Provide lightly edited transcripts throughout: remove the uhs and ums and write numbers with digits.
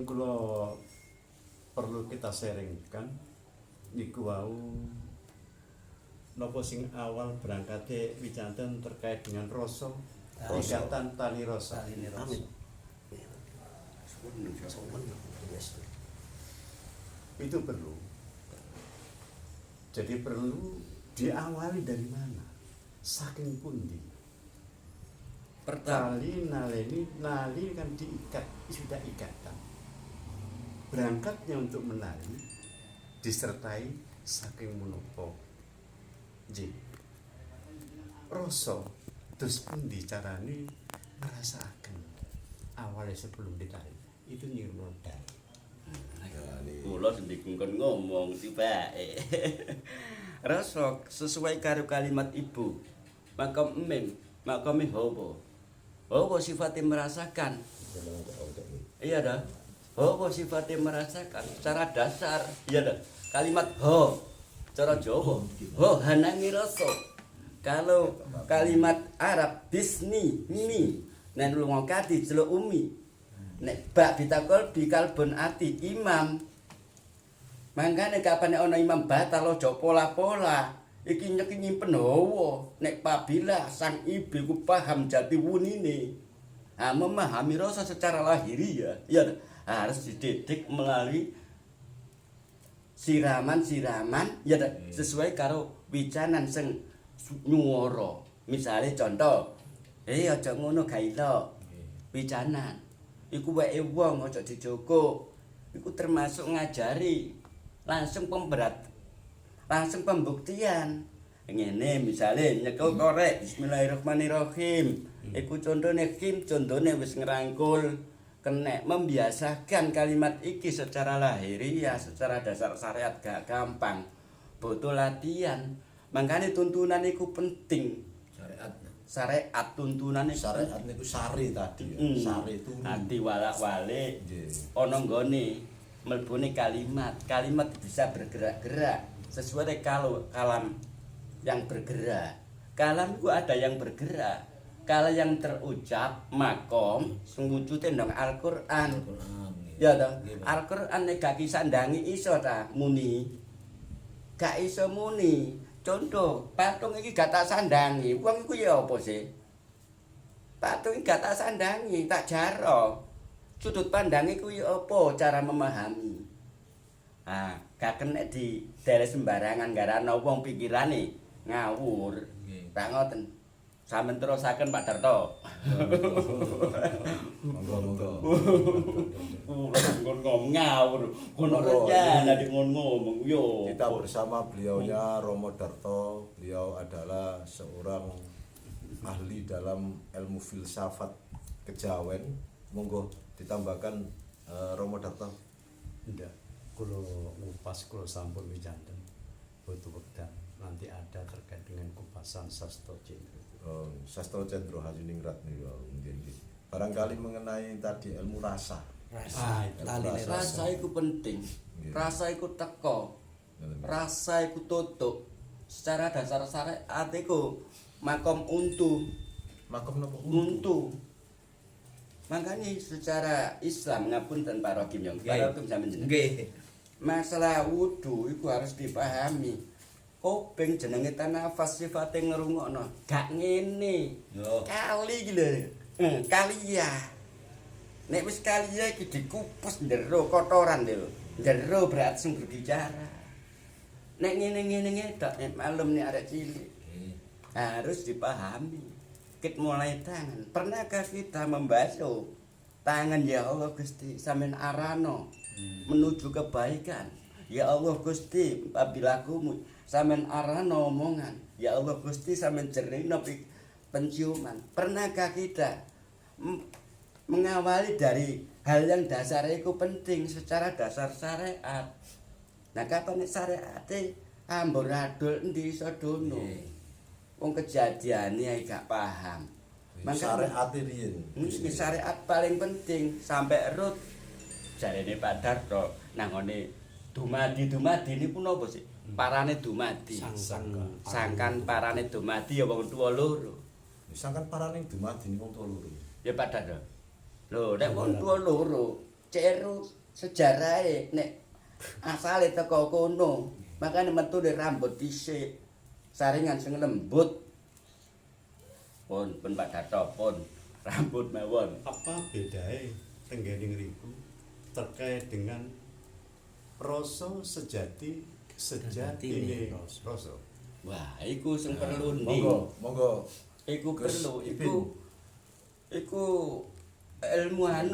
kula perlu kita sharingkan niku wau napa sing awal berangkate wicanten terkait dengan rasa ikatan tali rasa. Amin. Itu perlu. Jadi perlu diawali dari mana? Saking pundi? Tali nali kan diikat, sudah ikatan. Berangkatnya untuk menari disertai saking menapa. Nggih. Rasa terus pundi carane ngrasakaken awalnya sebelum ditari. Itu nyirmodal. Kula sendiri kon ngomong tibake. Rasa sesuai karo kalimat ibu. Makam emem, makam hawa. Hawa sifatnya merasakan. Iya dah. Hawa sifatnya merasakan secara dasar. Iya dah. Kalimat ho cara Jawa. Ho hanangi rasa. Kalau kalimat Arab bisni mi nek lungokati celuk umi. Nek bak ditakol bikalbon ati imam. Mangkane kapan nek ana imam batal aja pola-pola. Iki nyimpen hawa. Nek pabila sang ibu ku paham jati wunine. Memahami rasa secara lahiriah. Ya harus dididik melalui siraman-siraman ya sesuai karo wicanan sing nyuwara. Misale contoh, aja ngono gaila. Wicanan. Iku wae wong aja dijoko. Iku termasuk ngajari langsung pembuktian. Ngene misale nyekel korek bismillahirrahmanirrahim. Iku contone kim, contone wis ngerangkul kena membiasakan kalimat iki secara lahiriah, secara dasar syariat gak gampang. Butuh latihan. Makanya tuntunan iku penting. Syariat tuntunan iku syariat niku sari tadi. Sari turu. Ati walak-walik. Ana nggone mlebune kalimat. Kalimat bisa bergerak-gerak sesuai kalam yang bergerak. Kalam itu ada yang bergerak. Kalau yang terucap makom sewujude ndang Al-Qur'an. Ya toh. Al-Qur'an nek gak kisandangi iso ta muni. Gak iso muni. Contoh, patung iki gak tak sandangi. Wong iku ya apa sih? Patung iki gak tak sandangi, tak jaro. Sudut pandang iku ya apa cara memahami. Gak kena di daerah sembarangan garana wong pikirane ngawur. Tak ngoten. Sampeyan terusaken Pak Darto. Monggo-monggo. Ngomong ngawur. Kono rencana di ngomong yo. Kita bersama beliaunya Romo Darto. Beliau adalah seorang ahli dalam ilmu filsafat kejawen. Monggo ditambahkan Romo Darto. Ndak, kula ngupas kula sampun wicanten. Butuh wekdal. Nanti ada terkait dengan kupasan sastra Cendro. Sastra Cendro Hadiningrat niku nggih. Barangkali mengenai tadi ilmu rasa. Rasa iku penting. Rasa iku teko. Rasa iku tutuk. Secara dasar syariat iku makom untu. Makom napa Untu. Makanya secara Islam ngapunten Pak Rokim yang Pak Rokim sampeyan jenenge. Masalah wudu iku harus dipahami. Kuping jenenge tanafas sifate ngrungokno. Gak ngene. Kali iki lho. Kalia. Nek wis kalia iki dikupas ndero kotoran lho. Ndero berarti sing berbicara. Nek ngene-ngene tok nek malem nek arek cilik. Harus dipahami. Kita mulai tangan. Pernahkah kita membasuh tangan ya Allah Gusti sampean arano menuju kebaikan. Ya Allah Gusti apabila aku sampean arano omongan. Ya Allah Gusti sampean jernih penciuman. Pernahkah kita mengawali dari hal yang dasar itu penting secara dasar syariat. Nah kapan syariate amburadul endi iso dono. Wong kejadiane gak paham. syariat riyen. Mesti syariat paling penting sampai rut jarene Pak Darto nangone dumadi niku napa sih? Parane dumadi. Sangkan parane dumadi ya wong tuwa loro. Sangkan parane dumadi niku wong tuwa loro. Ya Pak Darto. Lho nek wong tuwa loro ceru sejarahe nek asale teko kono. Makane metune rambut dhisik. Saringan sing lembut. Pun Pak Dato pun rambut mawon. Apa bedanya tenggene ngriku terkait dengan rasa sejati sejatine rasa. Wah, iku sing perlu ndi. Monggo. Iku Gus perlu, Ipin. iku ilmuwan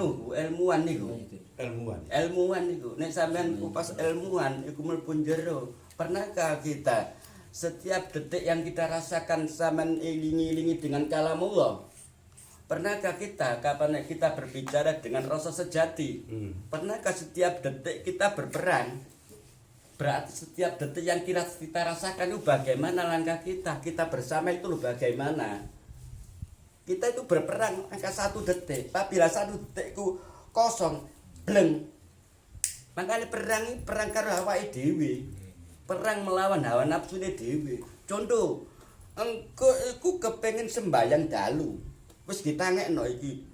niku. Ilmuwan niku. Nek sampean kupas ilmuwan iku mlebu jero. Pernahkah kita setiap detik yang kita rasakan sampean ilingi-ilingi dengan kalamullah? Pernahkah kita kapan kita berbicara dengan rasa sejati? Pernahkah setiap detik kita berperang? Berarti setiap detik yang kita rasakan itu bagaimana langkah kita? Kita bersama itu loh bagaimana? Kita itu berperang angka 1 detik. Apabila 1 detik itu kosong, bleng. Makanya perang karo awake dhewe. Perang melawan hawa nafsune dhewe. Contoh, engko iku kepengin sembayang dalu. Wis ditangekno iki.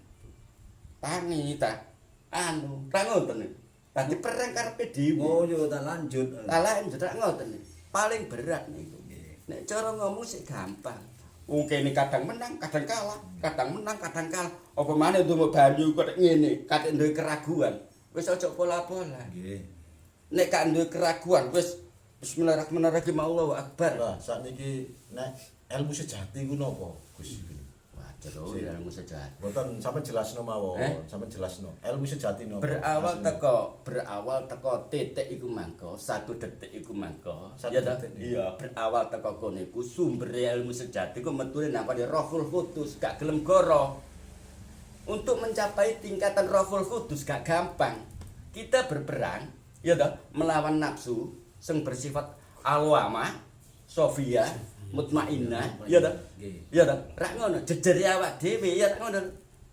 Tangi ta. Anu, ra ngoten. Dadi perang karepe dhewe. Oh yo tak lanjut. Lanjut ra ngoten. Paling berat niku. Nek cara ngomong sik gampang. Wong kene kadang menang, kadang kalah, kadang menang, kadang kalah. Apa maneh ndonga banyu kok ngene, katik duwe keraguan. Wis aja pola-pola. Nggih. Nek gak duwe keraguan wis bismillahirrahmanirrahim Allahu akbar. Lah sakniki nek ilmu sejati ku napa Gus? Wah, jero ilmu sejati. Mboten sampeyan jelasno mawon, sampeyan jelasno. Ilmu sejati napa? Berawal teko titik iku mangko, 1 detik iku mangko. Satu Ya ta? detik. Iya, berawal teko kono iku sumber ilmu sejati ku metune nang Rohul Qudus, gak gelem goro. Untuk mencapai tingkatan Rohul Qudus gak gampang. Kita berperang, ya ta, melawan nafsu sing bersifat alwamah, sofia, mutmainnah, ya ta? Ya ta? Ra ngono, jejere awak dhewe ya ra ngono.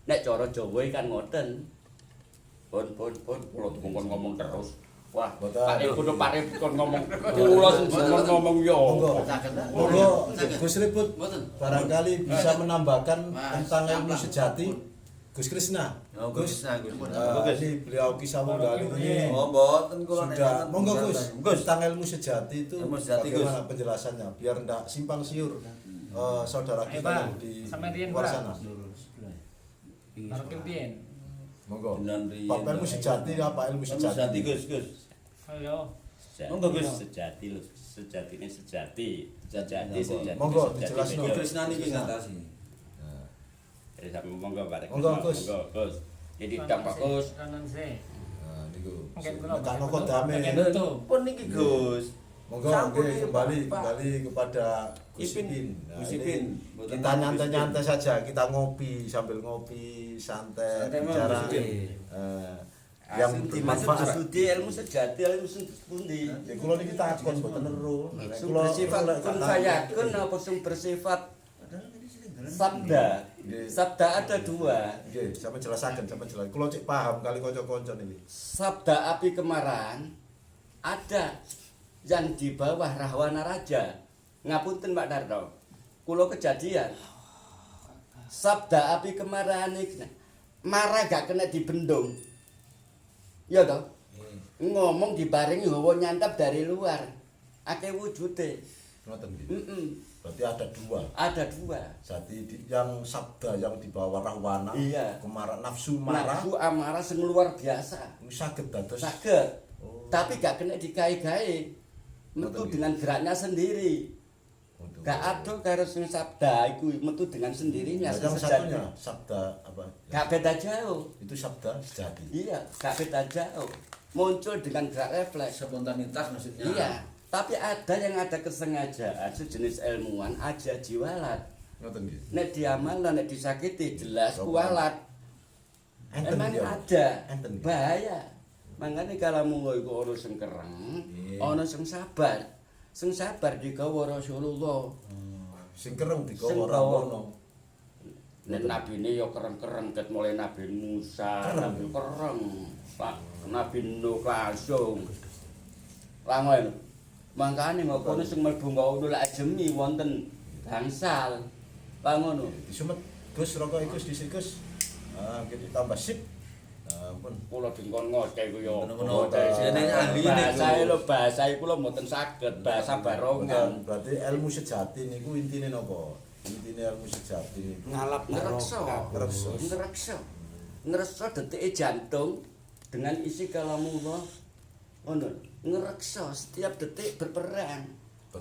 Nek cara Jawa kan ngoten. Pun kula tukon ngomong terus. Wah, Pak Ibu kon ngomong. Kula sing ngomong yo. Monggo Gus Ribut barangkali bisa menambahkan tentang ilmu sejati. Gus Krisna. Gus. Ini beliau kisah menggali ini. Oh, mboten kula Sudah, monggo Gus. Gus. Tentang ilmu sejati itu Ilmu sejati, bagaimana penjelasannya biar ndak simpang siur saudara kita yang di luar sana. Marokin piyen? Monggo. Benan riyen. Bab ilmu sejati apa ilmu sejati? Gus. Ayo. Monggo Gus, sejati lho, sejatine sejati. Sejati. Monggo, dijelasno. Iki Krisna niki ngatasi. Jadi sampe monggo bareng. Monggo, Gus. Jadi dampak Gus. Kanan se. Nah, niku. Mungkin kula Nekakno kodame. Pun niki Gus. Monggo nggih kembali kepada Gus Ipin. Nah, Gus ini Ipin. Kita nyantai-nyantai saja, kita ngopi sambil ngopi santai Santai mawon, bicara Gus Ipin. yang bermanfaat. Studi ilmu sejati, ilmu pundi? Ya kula niki takon mboten ero. Sing bersifat kun fayakun apa sing bersifat sabda. Sabda ada 2. Nggih, sampeyan jelasaken, sampeyan jelas. Kula cek paham kali kanca-kanca niki. Sabda api kemarahan ada yang di bawah Rahwana Raja. Ngapunten Pak Darto. Kula kejadian. Sabda api kemarahan iki marah gak kena dibendung. Ya toh? Ngomong dibarengi hawa nyantap dari luar. Akeh wujude. Ngoten nggih. Heeh. Berarti ada 2. Ada 2. Jadi yang sabda yang di bawah rahwana, Iya. kemarahan nafsu marah, Nafsu amarah sing luar biasa. itu saged dados Saged. Oh. Tapi gak kena digawe-gawe. Metu Ngoten dengan geraknya sendiri. Untuk- Gak ada karo sing sabda iku metu dengan sendirinya. Nah, yang sejati. satunya sabda apa? Gak beda jauh. Itu sabda sejati. Iya, gak beda jauh. Muncul dengan gerak refleks. Spontanitas maksudnya. Iya, tapi ada yang ada kesengajaan sejenis ilmuwan aja jiwalat. Ngoten nggih. Nek diamal nek disakiti jelas Coba. kualat. Enten Emang nggih. ada. Enten nggih. Bahaya. Makanya kalau mau iku ana sing kereng, Iya. ana sing sabar. Sing sabar digawa Rasulullah. Sing kereng Sing digawa ora gawa. ono. Nek nabine ya kereng-kereng ket mulai Nabi Musa, Kereng. Nabi kereng. Pak Nabi Nuh langsung. Langoen. Mangkane ngono sing mlebu ngono lak ajemi wonten bangsal. Lah ngono. Disumet Gus rokok iku dhisik Gus. Ah, nggih ditambah sip. Ampun. Kula dingkon ngoceh ku yo. Ngono-ngono ta. Jenenge ahli Bahasa lho bahasa kula mboten saged bahasa barongan. Berarti ilmu sejati niku intine napa? Intine ilmu sejati niku ngalap Ngreksa. Ngreksa detike jantung dengan isi kalamullah. Ngono. Ngreksa setiap detik berperan.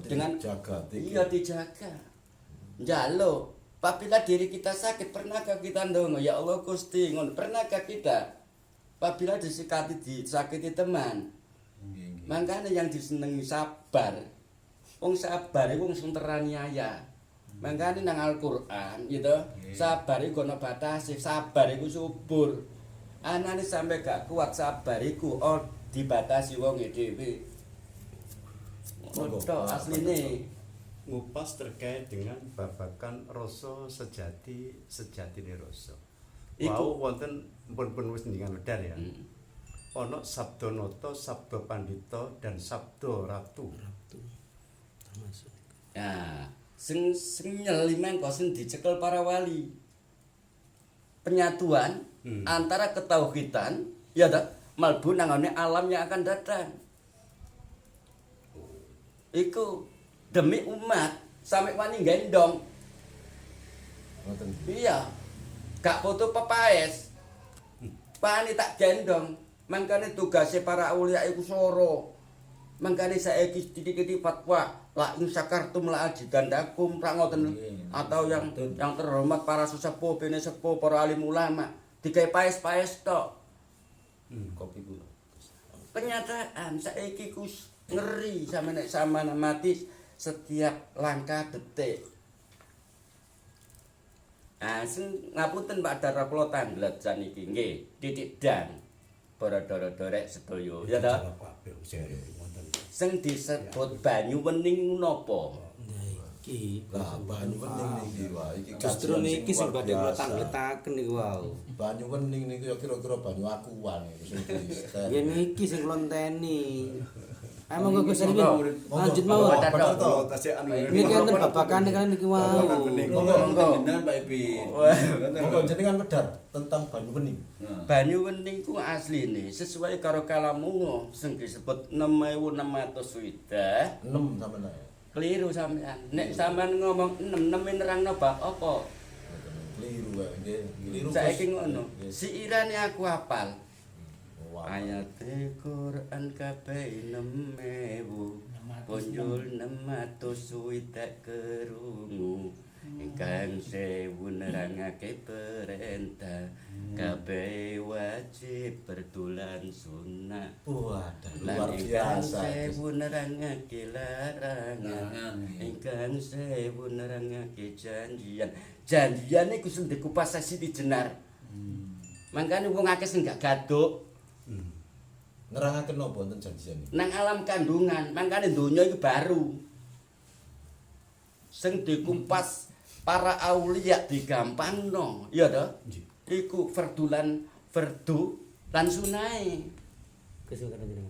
Dengan jaga iya dijaga. Njaluk. Apabila diri kita sakit, pernahkah kita ndonga, ya Allah Gusti, ngono. Pernahkah kita apabila disakiti teman? Makanya yang disenengi sabar. Wong sabar iku wong sing teraniaya. Makanya nang Al-Qur'an gitu, sabar iku ana batase, sabar iku subur. Anane sampe gak kuat sabar iku dibatasi wong dhewe. Ngono asline ngupas terkait dengan babakan rasa sejatine rasa. Wau wonten pun wis ndingan wedar ya. Ana sabda nata, sabda pandita dan sabda ratu. Termasuk. Ya, sing nyeli mengko sing dicekel para wali. Penyatuan antara ketauhidan ya ta malbu nangane alam yang akan datang. Iku demi umat sampai wani gendong. Iya. Gak foto pepaes. Pani tak gendong. Mangkane tugasnya para aulia iku soro. Mangkane saiki sedikit fatwa la in syakartum la ajidandakum ra ngoten atau yang terhormat para sesepuh bene sepuh para alim ulama digawe paes-paes tok. Kopi kula. Kenyataan saiki ku ngeri sama mati setiap langkah detik. Sing ngapunten Pak Dara kula tanglet saniki nggih, titik dan para dorek sedaya. Ya ta? Sing disebut banyu wening napa? Iki Lah banyu wening niki wae iki justru niki sing badhe kula biasa. tangletaken niku wau. Banyu wening niku ya kira-kira banyu akuan iku sing disetel. Ya niki sing kula enteni. Emang Gus Erwin lanjut mawon. Niki enten babakane kan niki wau. Monggo jenengan Pak Ibi. Monggo jenengan medhar tentang banyu wening. Banyu wening ku asline sesuai karo kalamungo sing disebut 6600 swidah. 6 sampeyan ae. Keliru sampean. Nek sampean ngomong 6 nerangno bab apa? Keliru wae nggih. Keliru. Saiki ngono. Siirane aku hafal. Ayat Quran kabeh 6000 punjul 600 swidak kerungu ingkang sewu nerangake perintah kabeh wajib bertulan sunnah Wah, lan luar ingkang biasa. sewu nerangake larangan ingkang sewu nerangake janjian iku sing dikupas Siti Jenar. Mangkane wong akeh sing gak gaduk Nerangaken napa wonten janjian iki? nang alam kandungan, makanya donya itu baru. Sing dikumpas para aulia digampangno, iya toh? Iku fardu lan sunai.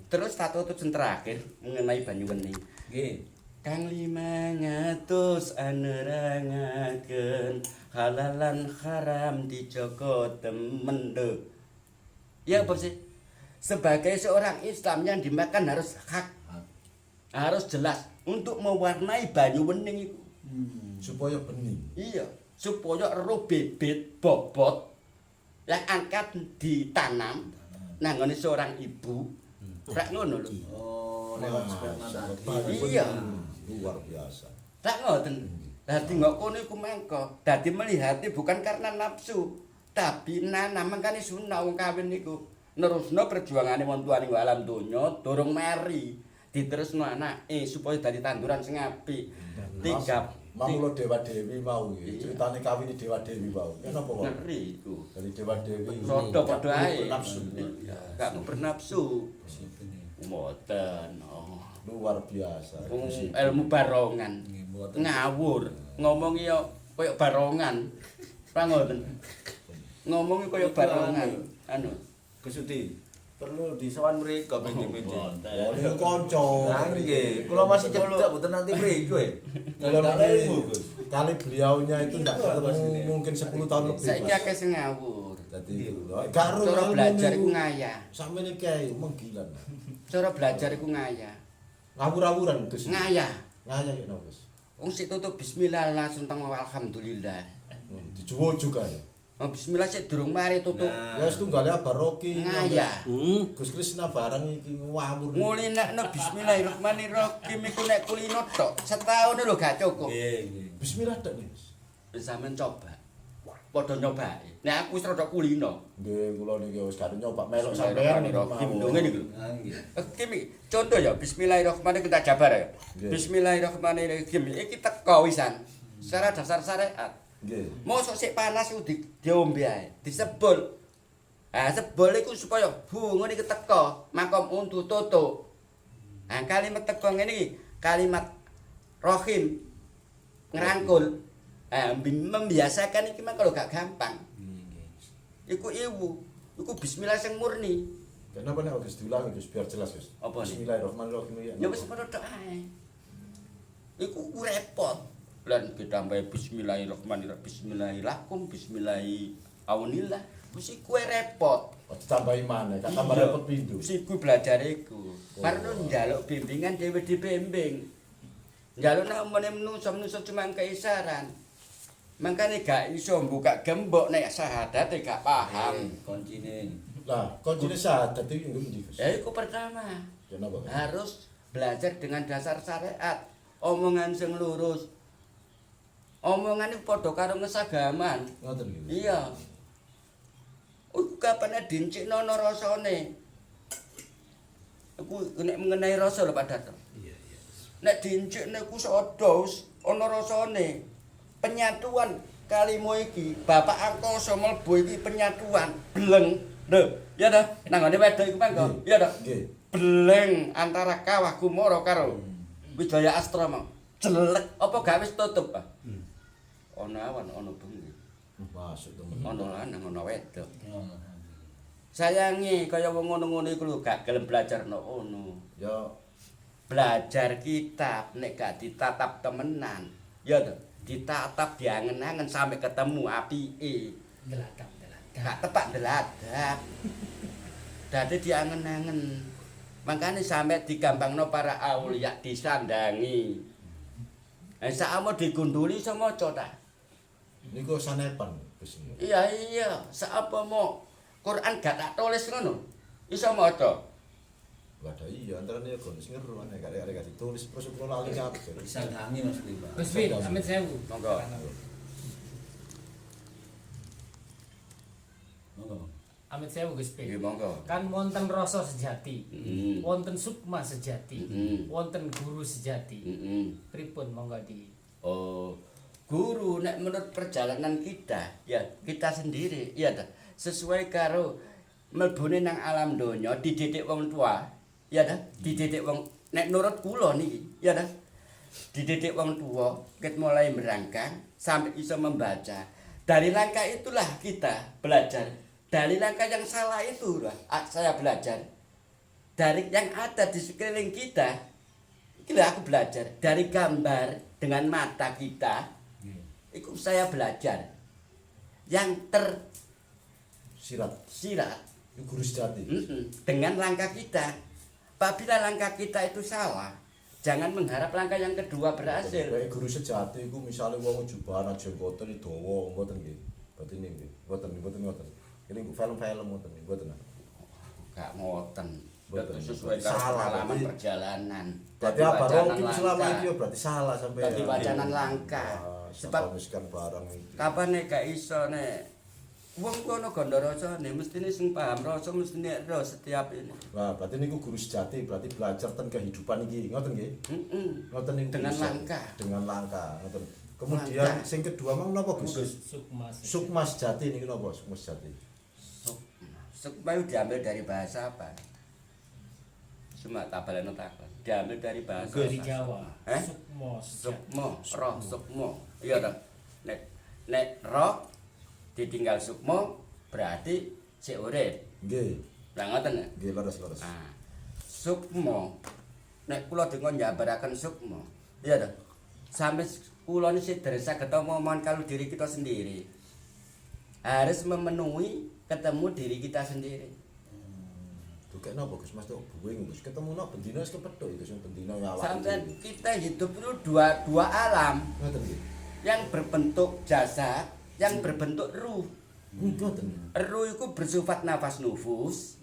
Terus tak tutup sing terakhir mengenai banyu wening. Nggih. Kang 500 anerangaken halalan haram dijaga temen lho. Ya apa sih? Sebagai seorang Islam yang dimakan harus hak, harus jelas untuk mewarnai banyu wening itu. Supaya bening. Iya, supaya roh bibit bobot yang angkat ditanam nangone seorang ibu. Rak ngono lho. Oh, lewat sperma tadi. Iya. Luar biasa. Rak ngoten. Dadi ngok kono iku mengko. Dadi melihati bukan karena nafsu, tapi nanam mangkane sunah wong kawin niku. Nerusno perjuangane wong tuane alam donya durung mari diterusno anake supaya dadi tanduran sing apik. Mamulo Dewa Dewi mau iki. Ceritane kawin Dewa Dewi mau. Kenapa kok? Ngeri iku. Dari Dewa Dewi. Rodho padha ae. Bernafsu. Gak bernafsu. Mboten. Luar biasa. Ilmu barongan. Ngawur. Ngomongi yo koyo barongan. Ora ngoten. Ngomongi koyo barongan. Anu Gusti, perlu disawan mriko ping-ping. Oh, ini konco. Nggih, kula masih cedak mboten nanti mriko e. Kalau kali beliaunya itu tidak ketemu mungkin 10 tahun lebih. saiki akeh sing ngawur. Dadi gak ro Cara belajar iku ngayah. Sampeyan iki menggilan. Cara belajar iku ngayah. Ngawur-awuran Gus. Ngayah. Ngayah ya napa Gus? Wong sik tutup bismillah langsung teng alhamdulillah. Dijuwo juga ya. Oh, bismillah sik durung mari tutup. Ya wis tunggale baroki. Ngayah. Gus Krisna barang iki ngawur. Ngulinakno bismillahirrahmanirrahim iku nek kulino tok setahun lho gak cukup. Bismillah tok Gus. Wis sampean coba. Padha nyobake. Nek aku wis rada kulino. Nggih, kula niki wis karo nyoba melok sampean Bismillahirrahmanirrahim. Ndonga niku. Kimi contoh ya bismillahirrahmanirrahim kita jabar ya. Nggih. Bismillahirrahmanirrahim. Iki teko wisan. Secara dasar syariat. Nggih. Mosok sik panas ku diombe ae, disebul. Ah sebul iku supaya bunga iki teko, makom untu tutuk. Ah kalimat teko ngene iki, kalimat rohim ngerangkul. Ah membiasakan iki mah kalau gak gampang. Iku iku bismillah sing murni. Kenapa nek Gus diulang Gus biar jelas Gus. Apa nih? Bismillahirrahmanirrahim. Ya wis padha tok ae. Iku repot. Lan ditambah bismillahirrahmanirrahim, bismillahirrahmanirrahim, bismillahirrahmanirrahim. Wis iku repot. Ditambahi maneh, gak tambah repot pindho. Wis iku belajar iku. Parno njaluk bimbingan dhewe dibimbing. Njaluk nek umane menungso cuma keisaran. Mangkane gak iso buka gembok nek syahadat gak paham. Koncine. Lah, kuncine syahadat iki nggo ndi Gus? Ya iku pertama. Kenapa? Harus belajar dengan dasar syariat. Omongan sing lurus. Omongan itu padha karo ngesagaman. Ngoten nggih. Iya. Kapan dincikno ana rasane. Aku nek mengenai rasa lho Pak Dato. Iya. Nek dincikne ku sedos ana rasane. Penyatuan kalimo iki, Bapak Angkasa mlebu iki penyatuan bleng. Lho, ya ta? Nang ngene wedok iku mangko. Iya ta? Nggih. Bleng antara Kawah Kumara karo Wijaya Astra mau. Jelek apa gak wis tutup, Pak? Ana awan, ana bengi. Masuk temen. Ana lanang, ana wedok. Sayangi kaya wong ngono-ngono iku lho gak gelem belajar ngono. Ya Belajar kitab nek gak ditatap temenan. Ya to, ditatap diangen-angen sampai ketemu apike. Deladap. Gak tepak deladap. Dadi diangen-angen. Makane sampai digampangno para aulia disandangi. Sakamo digunduli iso maca ta? niku sanepan Gus. Iya, saapa mo Quran gak tak tulis ngono. Iso maca. Wadah iya antarane ya gon sing ngeru nek gak ditulis terus kula lali kabeh. Disandangi Mas Bima. Gus Bin, amit sewu. Monggo. Monggo. Amit sewu Gus Bin. Nggih monggo. Kan wonten rasa sejati. Heeh. Wonten sukma sejati. Wonten guru sejati. Heeh. Pripun monggo di. Oh, guru nek menurut perjalanan kita, ya kita sendiri, ya ta, sesuai karo mlebune nang alam donya dididik wong tua, ya ta, dididik wong nek nurut kula niki, ya ta. Dididik wong tua, ket mulai merangkang sampai bisa membaca. Dari langkah itulah kita belajar. Dari langkah yang salah itulah saya belajar. Dari yang ada di sekeliling kita, itulah aku belajar. Dari gambar dengan mata kita, itu saya belajar. Yang tersirat Guru sejati. dengan langkah kita. Apabila langkah kita itu salah, jangan mengharap langkah yang kedua berhasil. Kayak guru sejati iku misale wong jubahan jenggoten dawa ngoten nggih. Boten nggih. Boten. Ini film-film ngoten nggih, boten. Gak ngoten. Boten. Sesuai Salah, pengalaman berarti- perjalanan. Berarti apa roki selama iki ya berarti salah sampai Dadi wacanan langkah. sebab miskan barang iki. Kapan nek gak iso nek wong kono gondo rasane mestine sing paham rasa mestine ro setiap ini. Nah, berarti niku guru sejati berarti belajar tentang kehidupan iki, ngoten nggih? Ngoten niku Dengan bisa. langkah. Dengan langkah, ngoten. Kemudian Langkah. sing kedua mang napa Gus? Sukma. Sukma sejati niku napa sukma sejati? Supaya diambil dari bahasa apa? Cuma tabaleno takon. Diambil dari bahasa Dari apa? Jawa. Eh? Sukma. Sukmo, roh sukmo. Iya toh. Nek roh ditinggal sukmo berarti sik urip. Nggih. Lah ngoten. Nggih leres. Ah. Sukmo. Nek kula dikon njabaraken sukmo. Iya toh. Sampai kula ini sederhana saged omongan kalau diri kita sendiri. Harus memenuhi ketemu diri kita sendiri. Bukan apa Gus Mas tuh buing Gus ketemu no bendina wis kepethuk Gus sing bendina awak. Sampai kita hidup itu dua alam Ngoten nggih. yang berbentuk jasad, yang berbentuk ruh. Ngoten. Ruh itu bersifat nafas nufus.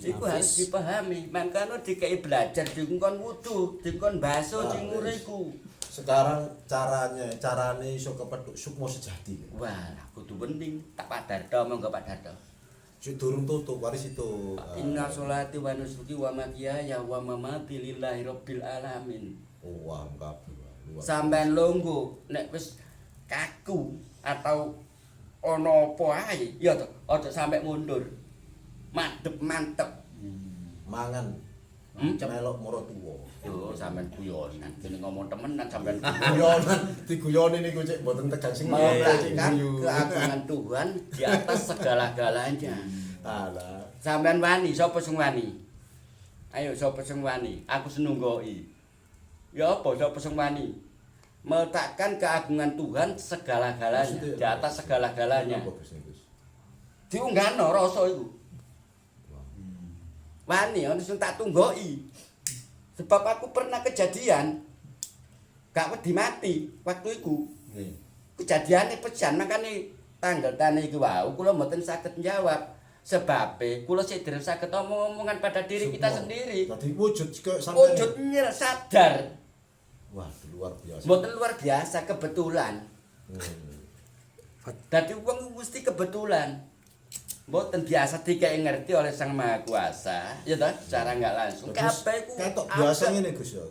Iku harus dipahami. Makanya dikai belajar dikon wudu, dikon basuh sing nguriku. Sekarang carane iso kepethuk sukma sejati. Wah, kudu penting. Tak padarto monggo padarto. Sing durung tutup waris itu. Inna sholati wa nusuki wa mahyaya wa mamati lillahi rabbil alamin. Wah, kabeh. Sampeyan longgo nek wis kaku atau ana apa ae ya to, aja sampe mundur. Madhep mantep. Mangan. Melok moro tuwa. Yo sampean guyonan, dene ngomong temenan sampean Guyonan, diguyoni niku cek mboten tegang sing meletakkan keagungan Tuhan di atas segala-galanya. Alah. Sampean wani, sapa sing wani? Ayo sapa sing wani? Aku senunggoki. Ya apa sapa sing wani? Meletakkan keagungan Tuhan segala-galanya di atas segala-galanya. Diunggahno rasa iku. Wani ono sing tak tunggoki. Sebab aku pernah kejadian gak wedi mati waktu iku. Nggih. Kejadiane pejan makane tanggal tane iku wau kula mboten saged njawab. Sebabe kula sik dereng saged omong-omongan pada diri kita sendiri. Dadi wujud kok sampeyan. Wujud sadar. Wah, luar biasa. Mboten luar biasa kebetulan. Dadi wong mesti kebetulan. Mboten biasa dikai ngerti oleh Sang Maha Kuasa, ya toh, secara enggak langsung. Kabeh ku ketok biasa ngene Gus ya,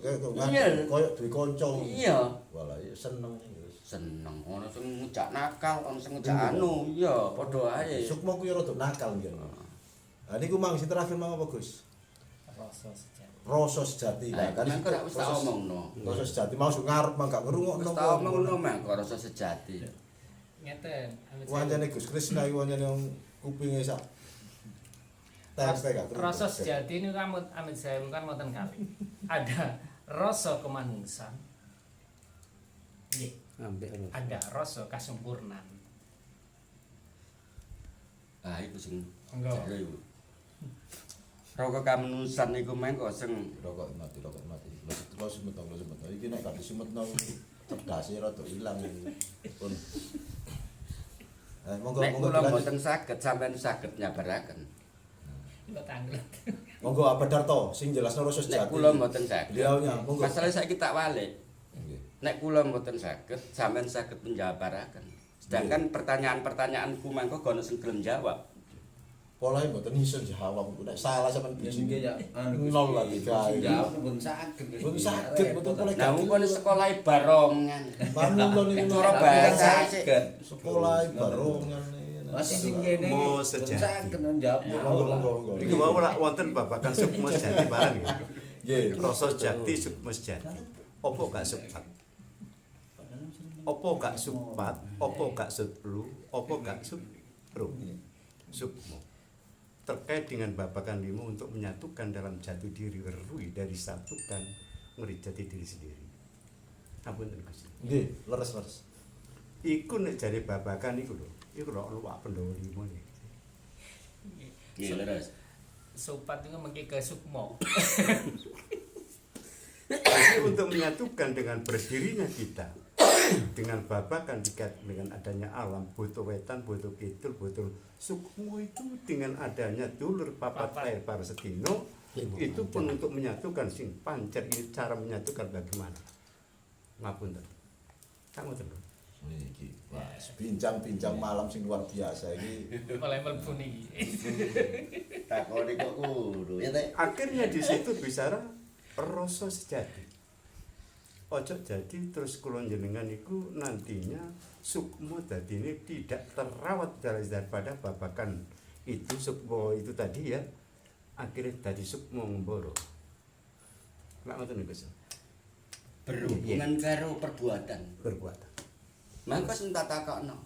koyo duwe kanca. Iya. Walah ya seneng Gus. Seneng ono sing ngejak nakal, ono sing ngejak anu, iya padha ae. Sukma ku ya rada nakal nggih. Lah niku mang sing terakhir mang apa Gus? Rasa sejati. Rasa sejati. Lah kan kok wis tak omongno. Rasa sejati mau ngarep mang gak ngrungokno. Wis tak omongno mang kok rasa sejati. Ngeten. Wancane Gus Krisna iki wancane kupinge sak tes gak Rasa sejati ini kan amit saya bukan wonten kali. Ada rasa kemanusan. Nggih. Ada rasa kasempurnaan. Ah iku sing Enggak. jare iku. Rokok kamanusan iku meng kok sing rokok mati. Lo semetno. Iki nek gak disemetno cerdase rada ilang pun. Monggo nek kula mboten saged sampean saged nyabaraken. Kok tanglet. Monggo Abadarto sing jelasno rasa Nek sejati. kula mboten saged. Beliaunya monggo. Masalah saiki tak walik. Nggih. Nek kula mboten saged sampean saged menjawabaraken. Sedangkan pertanyaan-pertanyaanku mangko kono sing gelem jawab. Polahe mboten iso jawab. Nek salah sampean biji. Nggih ya. Nol lagi gawe. Jawab pun saged. Pun saged mboten boleh Nah, kon sekolah barongan. Manulun niku Cara bahasa saged. sekolah barongan. Masih sing kene. Sukma sejati. Saged njawab. Monggo. Iki wau ora wonten babagan sukma sejati barang ya. Nggih. Rasa sejati sukma sejati. Apa gak sukmat? Apa gak sukmat? Apa gak sukru? Apa gak sukru? Sukma. Terkait dengan babakan 5 untuk menyatukan dalam jati diri ruh dari satukan ngeri jati diri sendiri. Ampun Gus. Nggih, leres. Iku nek jare babakan iku lho. Iku ora luwak Pandhawa 5 iki. Nggih leres. Sopat itu mengki ke Sukmo. Jadi untuk menyatukan dengan berdirinya kita dengan babakan dengan adanya alam butuh wetan, butuh kidul, butuh sukmo itu dengan adanya dulur papat air para setino itu pun untuk menyatukan sing pancer ini cara menyatukan bagaimana? Ngapunten. Kamu tentu. Niki, wah, bincang-bincang malam sing luar biasa iki. Oleh mlebu niki. Takone kok kudu ya teh. Akhirnya di situ bicara rasa sejati. Ojo jadi terus kulon jenengan itu nantinya sukmo tadi ini tidak terawat daripada babakan itu sukmo itu tadi ya akhirnya tadi sukmo ngemboro. Lak ngoten niku Gus. Berhubungan karo perbuatan. Perbuatan. Mangko sing tak takokno.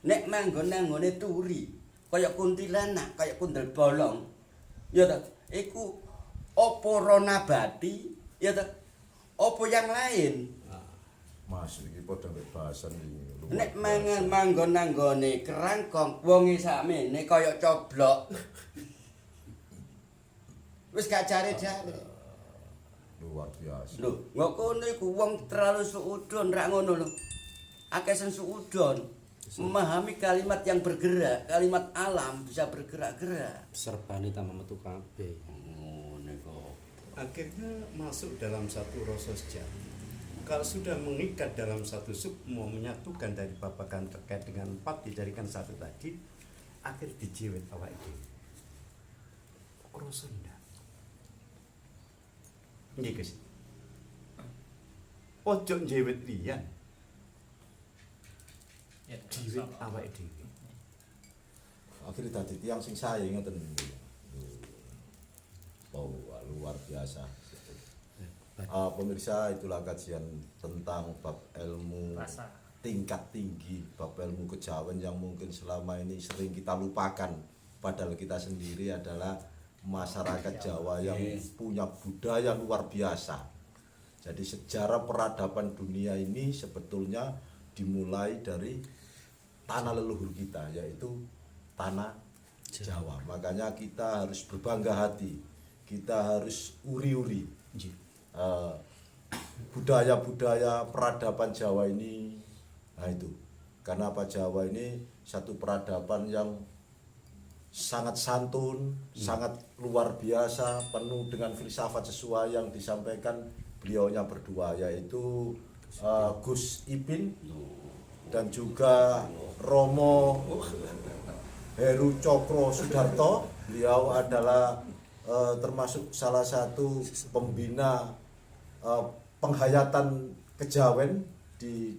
Nek manggon nang ngone turi, kaya kuntilanak, kaya kundel bolong. Ya ta, iku apa ro nabati, ya ta? Apa yang lain? Mas iki padha mek bahasan iki. Nek mangan manggon nanggone kerangkong wonge sakmene kaya coblok. Wis gak jare-jare. Luar biasa. Lho, ngok kono iku wong terlalu suudon ra ngono lho. Akeh sing suudon. Memahami kalimat yang bergerak, kalimat alam bisa bergerak-gerak. Serbane tambah metu kabeh. Ngono kok. Akhirnya masuk dalam satu rasa sejati. Kalau sudah mengikat dalam satu sukmo, menyatukan dari babakan terkait dengan 4 dijadikan satu tadi, akhir dijiwet awak itu. Rasa ndak. Nggih, Gus. Ojo jiwet liyan. Ya, Jiwet awak dhewe. Akhirnya tadi tiang sing saya ngoten. Oh, luar biasa. Pemirsa, itulah kajian tentang bab ilmu Rasa. tingkat tinggi, bab ilmu kejawen yang mungkin selama ini sering kita lupakan. Padahal kita sendiri adalah masyarakat Jawa yang punya budaya luar biasa. Jadi sejarah peradaban dunia ini sebetulnya dimulai dari tanah leluhur kita, yaitu tanah Jawa. Makanya kita harus berbangga hati, kita harus uri-uri budaya-budaya peradaban Jawa ini. Nah itu, karena apa, Jawa ini satu peradaban yang sangat santun, sangat luar biasa, penuh dengan filsafat sesuai yang disampaikan beliaunya berdua, yaitu Gus Ipin dan juga Romo Heru Cokro Sudarto. Beliau adalah termasuk salah satu pembina penghayatan kejawen di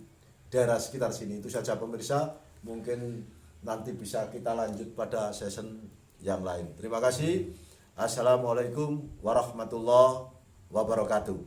daerah sekitar sini. Itu saja pemirsa, mungkin nanti bisa kita lanjut pada season yang lain. Terima kasih. Assalamualaikum warahmatullahi wabarakatuh.